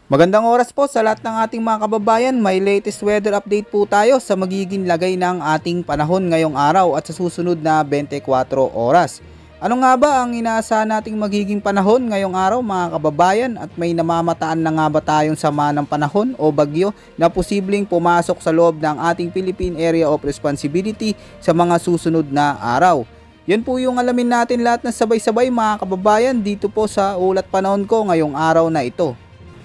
Magandang oras po sa lahat ng ating mga kababayan. May latest weather update po tayo sa magiging lagay ng ating panahon ngayong araw at sa susunod na 24 oras. Ano nga ba ang inaasahan nating magiging panahon ngayong araw mga kababayan, at may namamataan na nga ba tayong sama ng panahon o bagyo na posibleng pumasok sa loob ng ating Philippine Area of Responsibility sa mga susunod na araw? Yan po yung alamin natin lahat na sabay-sabay mga kababayan dito po sa ulat panahon ko ngayong araw na ito.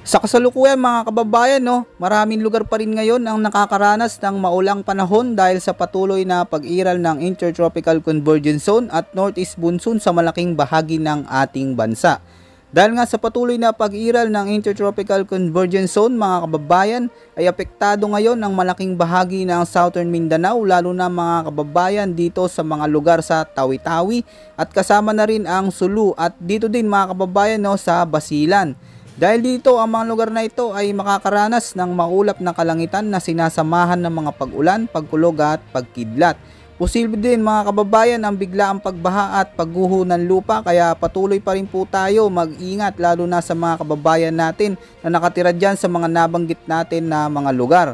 Sa kasalukuyan mga kababayan, maraming lugar pa rin ngayon ang nakakaranas ng maulang panahon dahil sa patuloy na pag-iral ng Intertropical Convergence Zone at Northeast Monsoon sa malaking bahagi ng ating bansa. Dahil nga sa patuloy na pag-iral ng Intertropical Convergence Zone mga kababayan, ay apektado ngayon ang malaking bahagi ng Southern Mindanao, lalo na mga kababayan dito sa mga lugar sa Tawi-Tawi at kasama na rin ang Sulu at dito din mga kababayan sa Basilan. Dahil dito ang mga lugar na ito ay makakaranas ng maulap na kalangitan na sinasamahan ng mga pag-ulan, pagkulog at pagkidlat. Posible din mga kababayan ang biglaang pagbaha at pagguho ng lupa, kaya patuloy pa rin po tayo mag-ingat lalo na sa mga kababayan natin na nakatira dyan sa mga nabanggit natin na mga lugar.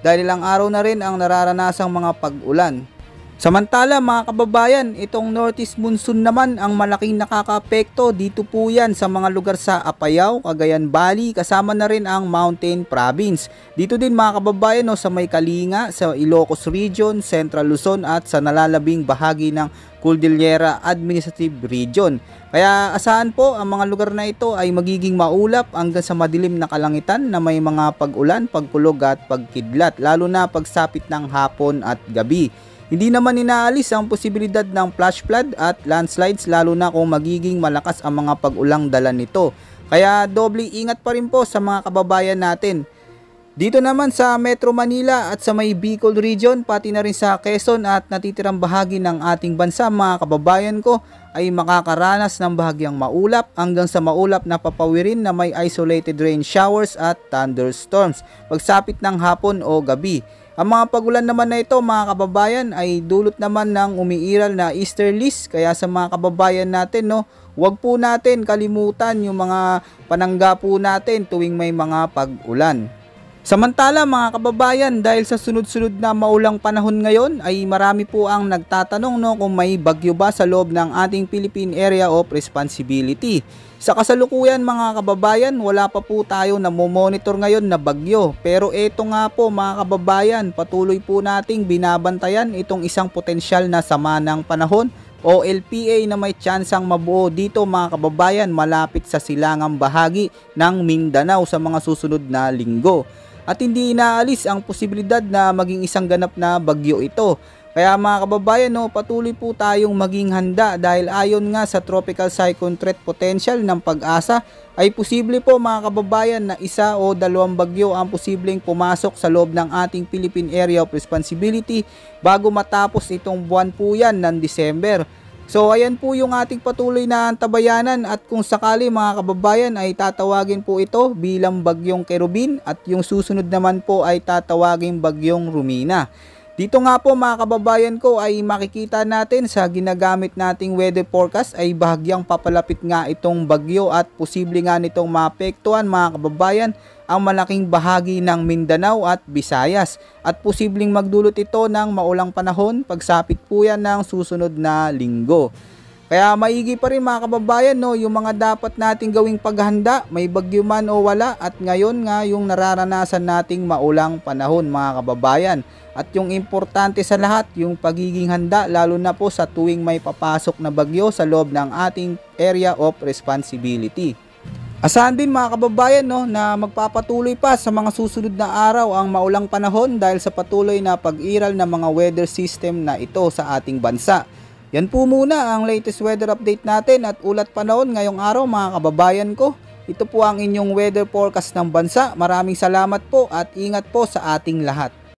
Dahil ilang araw na rin ang nararanasang mga pag-ulan. Samantala mga kababayan, itong Northeast Monsoon naman ang malaking nakakaapekto. Dito po yan sa mga lugar sa Apayao, Cagayan Valley, kasama na rin ang Mountain Province. Dito din mga kababayan sa may Kalinga, sa Ilocos Region, Central Luzon at sa nalalabing bahagi ng Cordillera Administrative Region. Kaya asahan po ang mga lugar na ito ay magiging maulap hanggang sa madilim na kalangitan na may mga pag-ulan, pagkulog at pagkidlat, lalo na pagsapit ng hapon at gabi. Hindi naman inaalis ang posibilidad ng flash flood at landslides, lalo na kung magiging malakas ang mga pag-ulang dala nito. Kaya doble ingat pa rin po sa mga kababayan natin. Dito naman sa Metro Manila at sa may Bicol Region, pati na rin sa Quezon at natitirang bahagi ng ating bansa mga kababayan ko, ay makakaranas ng bahagyang maulap hanggang sa maulap na papawirin na may isolated rain showers at thunderstorms pagsapit ng hapon o gabi. Ang mga pagulan naman na ito mga kababayan ay dulot naman ng umiiral na easterlies, kaya sa mga kababayan natin huwag po natin kalimutan yung mga panangga po natin tuwing may mga pag-ulan. Samantala mga kababayan, dahil sa sunod-sunod na maulang panahon ngayon ay marami po ang nagtatanong kung may bagyo ba sa loob ng ating Philippine Area of Responsibility. Sa kasalukuyan mga kababayan, wala pa po tayo na monitor ngayon na bagyo. Pero eto nga po mga kababayan, patuloy po nating binabantayan itong isang potensyal na sama ng panahon o LPA na may tsansang mabuo dito mga kababayan malapit sa silangang bahagi ng Mindanao sa mga susunod na linggo. At hindi inaalis ang posibilidad na maging isang ganap na bagyo ito. Kaya mga kababayan patuloy po tayong maging handa dahil ayon nga sa Tropical Cyclone Threat Potential ng Pag-asa ay posible po mga kababayan na isa o dalawang bagyo ang posibleng pumasok sa loob ng ating Philippine Area of Responsibility bago matapos itong buwan po yan ng December. So ayan po yung ating patuloy na antabayanan, at kung sakali mga kababayan ay tatawagin po ito bilang bagyong Kerubin at yung susunod naman po ay tatawagin bagyong Rumina. Dito nga po mga kababayan ko ay makikita natin sa ginagamit nating weather forecast ay bahagyang papalapit nga itong bagyo at posible nga nitong maapektuhan mga kababayan ang malaking bahagi ng Mindanao at Visayas, at posibleng magdulot ito ng maulang panahon pagsapit po yan ng susunod na linggo. Kaya maigi pa rin mga kababayan yung mga dapat nating gawing paghanda, may bagyo man o wala, at ngayon nga yung nararanasan nating maulang panahon mga kababayan. At yung importante sa lahat, yung pagiging handa lalo na po sa tuwing may papasok na bagyo sa loob ng ating Area of Responsibility. Asahan din mga kababayan na magpapatuloy pa sa mga susunod na araw ang maulang panahon dahil sa patuloy na pag-iral ng mga weather system na ito sa ating bansa. Yan po muna ang latest weather update natin at ulat panahon ngayong araw mga kababayan ko. Ito po ang inyong weather forecast ng bansa. Maraming salamat po at ingat po sa ating lahat.